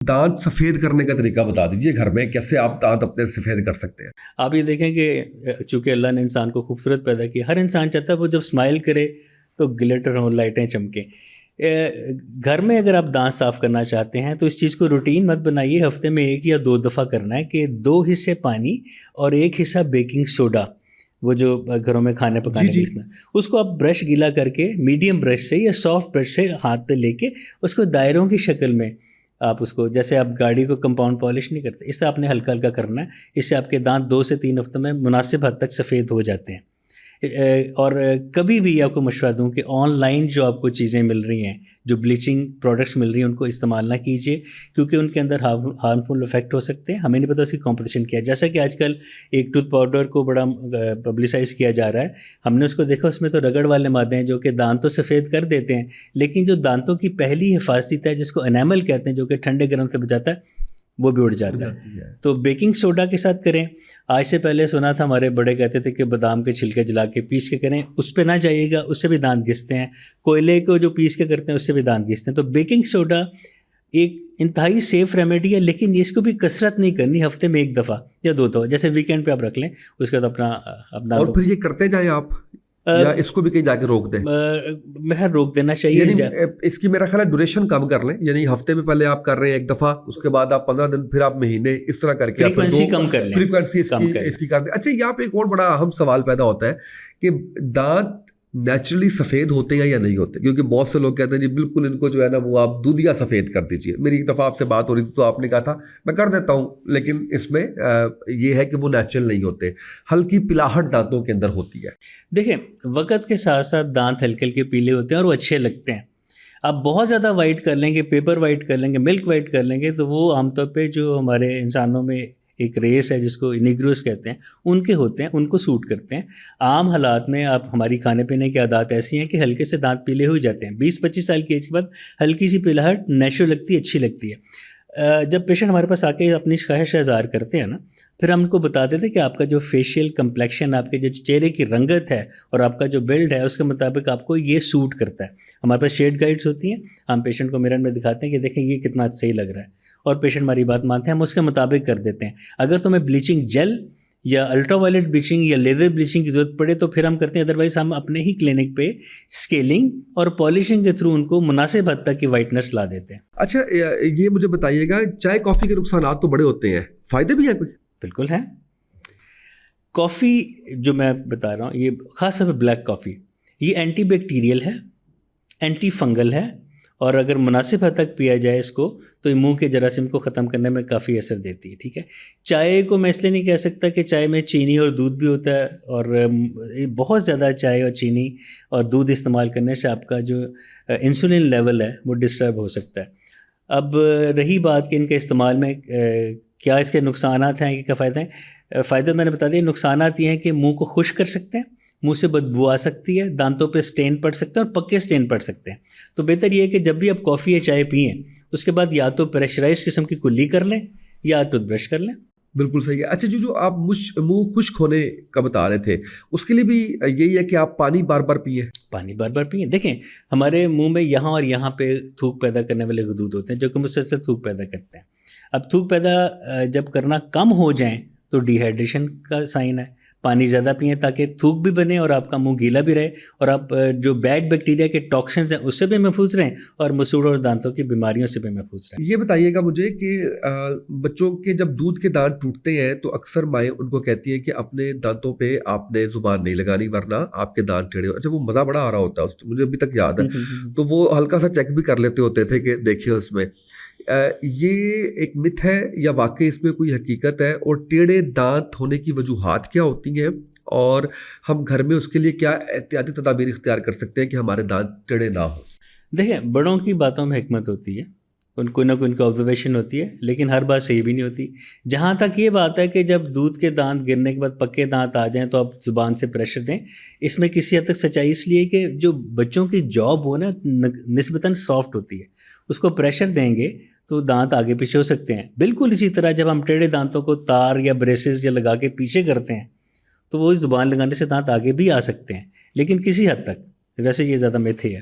دانت سفید کرنے کا طریقہ بتا دیجیے گھر میں کیسے آپ دانت اپنے سفید کر سکتے ہیں. آپ یہ دیکھیں کہ چونکہ اللہ نے انسان کو خوبصورت پیدا کیا، ہر انسان چاہتا ہے وہ جب اسمائل کرے تو گلیٹر ہوں، لائٹیں چمکیں. گھر میں اگر آپ دانت صاف کرنا چاہتے ہیں تو اس چیز کو روٹین مت بنائیے، ہفتے میں 1 یا 2 دفعہ کرنا ہے کہ 2 حصے پانی اور 1 حصہ بیکنگ سوڈا، وہ جو گھروں میں کھانے پکانے کے لیے اس کو آپ برش گیلا کر کے میڈیم برش سے یا سافٹ برش سے ہاتھ پہ لے کے اس کو دائروں کی شکل میں آپ اس کو، جیسے آپ گاڑی کو کمپاؤنڈ پالش نہیں کرتے، اس سے آپ نے ہلکا ہلکا کرنا ہے. اس سے آپ کے دانت 2 سے 3 ہفتوں میں مناسب حد تک سفید ہو جاتے ہیں. اور کبھی بھی آپ کو مشورہ دوں کہ آن لائن جو آپ کو چیزیں مل رہی ہیں، جو بلیچنگ پروڈکٹس مل رہی ہیں، ان کو استعمال نہ کیجیے، کیونکہ ان کے اندر ہارمفل افیکٹ ہو سکتے ہیں. ہمیں نہیں پتہ اس کی کمپوزیشن کیا ہے. جیسا کہ آج کل ایک ٹوتھ پاؤڈر کو بڑا پبلسائز کیا جا رہا ہے، ہم نے اس کو دیکھا، اس میں تو رگڑ والے مادے ہیں جو کہ دانت تو سفید کر دیتے ہیں، لیکن جو دانتوں کی پہلی حفاظتی تہ جس کو انیمل کہتے ہیں، جو کہ ٹھنڈے گرم سے بچاتا ہے، وہ بھی اڑ جاتا ہے. تو بیکنگ سوڈا کے ساتھ کریں. آج سے پہلے سنا تھا ہمارے بڑے کہتے تھے کہ بادام کے چھلکے جلا کے پیس کے کریں، اس پہ نہ جائیے گا، اس سے بھی دانت گھستے ہیں. کوئلے کو جو پیس کے کرتے ہیں اس سے بھی دانت گھستے ہیں. تو بیکنگ سوڈا ایک انتہائی سیف ریمیڈی ہے، لیکن اس کو بھی کثرت نہیں کرنی، ہفتے میں 1 دفعہ یا 2 دفعہ، جیسے ویکینڈ پہ آپ رکھ لیں، اس کے بعد اپنا اور پھر یہ کرتے جائیں آپ یا اس کو بھی کہیں جا کے روک دیں؟ مہر روک دینا چاہیے. یعنی اس کی میرا خیال ہے ڈوریشن کم کر لیں، یعنی ہفتے میں پہلے آپ کر رہے ہیں 1 دفعہ، اس کے بعد آپ 15 دن، پھر آپ مہینے، اس طرح کر کے فریکوینسی کم کر لیں، فریکوینسی اس کی کر دیں. اچھا، یہاں پہ ایک اور بڑا اہم سوال پیدا ہوتا ہے کہ دانت نیچرلی سفید ہوتے ہیں یا نہیں ہوتے، کیونکہ بہت سے لوگ کہتے ہیں جی بالکل ان کو جو ہے نا وہ آپ دودھیا سفید کر دیجیے. میری ایک دفعہ آپ سے بات ہو رہی تھی تو آپ نے کہا تھا میں کر دیتا ہوں، لیکن اس میں یہ ہے کہ وہ نیچرل نہیں ہوتے، ہلکی پلاہٹ دانتوں کے اندر ہوتی ہے. دیکھیں، وقت کے ساتھ ساتھ دانت ہلکے ہلکے پیلے ہوتے ہیں اور وہ اچھے لگتے ہیں. آپ بہت زیادہ وائٹ کر لیں گے، پیپر وائٹ کر لیں گے، ملک وائٹ کر لیں گے، تو وہ عام طور پہ جو ہمارے انسانوں میں ایک ریس ہے جس کو نیگروس کہتے ہیں، ان کے ہوتے ہیں، ان کو سوٹ کرتے ہیں. عام حالات میں آپ ہماری کھانے پینے کی عادات ایسی ہیں کہ ہلکے سے دانت پیلے ہو جاتے ہیں. 20-25 سال کی ایج کے بعد ہلکی سی پلاہٹ نیچرل لگتی ہے، اچھی لگتی ہے. جب پیشنٹ ہمارے پاس آ کے اپنی خواہش اظہار کرتے ہیں نا، پھر ہم ان کو بتاتے تھے کہ آپ کا جو فیشیل کمپلیکشن، آپ کے جو چہرے کی رنگت ہے اور آپ کا جو بلڈ ہے، اس کے مطابق آپ کو یہ سوٹ کرتا ہے. ہمارے پاس شیڈ گائیڈس ہوتی ہیں، ہم پیشنٹ کو میرر میں دکھاتے ہیں کہ دیکھیں یہ کتنا صحیح لگ رہا ہے، اور پیشنٹ ہماری بات مانتے ہیں، ہم اس کے مطابق کر دیتے ہیں. اگر تمہیں بلیچنگ جیل یا الٹرا وائلٹ بلیچنگ یا لیزر بلیچنگ کی ضرورت پڑے تو پھر ہم کرتے ہیں، ادروائز ہم اپنے ہی کلینک پہ اسکیلنگ اور پالشنگ کے تھرو ان کو مناسب حد تک کی وائٹنس لا دیتے ہیں. اچھا، یہ مجھے بتائیے گا، چائے کافی کے نقصانات تو بڑے ہوتے ہیں، فائدے بھی ہیں کوئی؟ بالکل ہیں. کافی جو میں بتا رہا ہوں، یہ خاص طور پہ بلیک کافی، یہ اینٹی بیکٹیریل ہے، اینٹی فنگل ہے، اور اگر مناسب حد تک پیا جائے اس کو تو منہ کے جراثیم کو ختم کرنے میں کافی اثر دیتی ہے. ٹھیک ہے، چائے کو میں اس لیے نہیں کہہ سکتا کہ چائے میں چینی اور دودھ بھی ہوتا ہے، اور بہت زیادہ چائے اور چینی اور دودھ استعمال کرنے سے آپ کا جو انسولین لیول ہے وہ ڈسٹرب ہو سکتا ہے. اب رہی بات کہ ان کے استعمال میں کیا اس کے نقصانات ہیں کہ کیا فائدے ہیں. فائدے میں نے بتا دیا. نقصانات یہ ہیں کہ منہ کو خشک کر سکتے ہیں، منہ سے بدبو آ سکتی ہے، دانتوں پہ سٹین پڑ سکتے ہیں اور پکے سٹین پڑ سکتے ہیں. تو بہتر یہ ہے کہ جب بھی آپ کافی یا چائے پئیں اس کے بعد یا تو پریشرائز قسم کی کلی کر لیں یا ٹوتھ برش کر لیں. بالکل صحیح ہے. اچھا، جو آپ منہ خشک ہونے کا بتا رہے تھے، اس کے لیے بھی یہی ہے کہ آپ پانی بار بار پئیں؟ پانی بار بار پئیں. دیکھیں، ہمارے منہ میں یہاں اور یہاں پہ تھوک پیدا کرنے والے غدود ہوتے ہیں جو کہ مسلسل تھوک پیدا کرتے ہیں. اب تھوک پیدا جب کرنا کم ہو جائیں تو ڈی ہائیڈریشن کا سائن ہے. پانی زیادہ پئیں تاکہ تھوک بھی بنے اور آپ کا منہ گیلا بھی رہے، اور آپ جو بیڈ بیکٹیریا کے ٹاکسنز ہیں اس سے بھی محفوظ رہیں اور مسوڑ اور دانتوں کی بیماریوں سے بھی محفوظ رہیں. یہ بتائیے گا مجھے کہ بچوں کے جب دودھ کے دانت ٹوٹتے ہیں تو اکثر مائیں ان کو کہتی ہیں کہ اپنے دانتوں پہ آپ نے زبان نہیں لگانی ورنہ آپ کے دانت ٹیڑھے ہو. اچھا، وہ مزہ بڑا آ رہا ہوتا ہے، مجھے ابھی تک یاد ہے، تو وہ ہلکا سا چیک بھی کر لیتے ہوتے تھے کہ دیکھیے اس میں یہ ایک مت ہے یا واقعی اس میں کوئی حقیقت ہے، اور ٹیڑھے دانت ہونے کی وجوہات کیا ہوتی ہیں، اور ہم گھر میں اس کے لیے کیا احتیاطی تدابیر اختیار کر سکتے ہیں کہ ہمارے دانت ٹیڑھے نہ ہوں؟ دیکھیں، بڑوں کی باتوں میں حکمت ہوتی ہے، ان کو نہ کوئی ان کا آبزرویشن ہوتی ہے، لیکن ہر بات صحیح بھی نہیں ہوتی. جہاں تک یہ بات ہے کہ جب دودھ کے دانت گرنے کے بعد پکے دانت آ جائیں تو آپ زبان سے پریشر دیں، اس میں کسی حد تک سچائی اس لیے کہ جو بچوں کی جاب ہو نا نسبتاً سافٹ ہوتی ہے، اس کو پریشر دیں گے تو دانت آگے پیچھے ہو سکتے ہیں. بالکل اسی طرح جب ہم ٹیڑھے دانتوں کو تار یا بریسز یا لگا کے پیچھے کرتے ہیں تو وہ زبان لگانے سے دانت آگے بھی آ سکتے ہیں، لیکن کسی حد تک. ویسے یہ زیادہ میتھی ہے.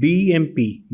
BMP,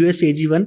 USAG1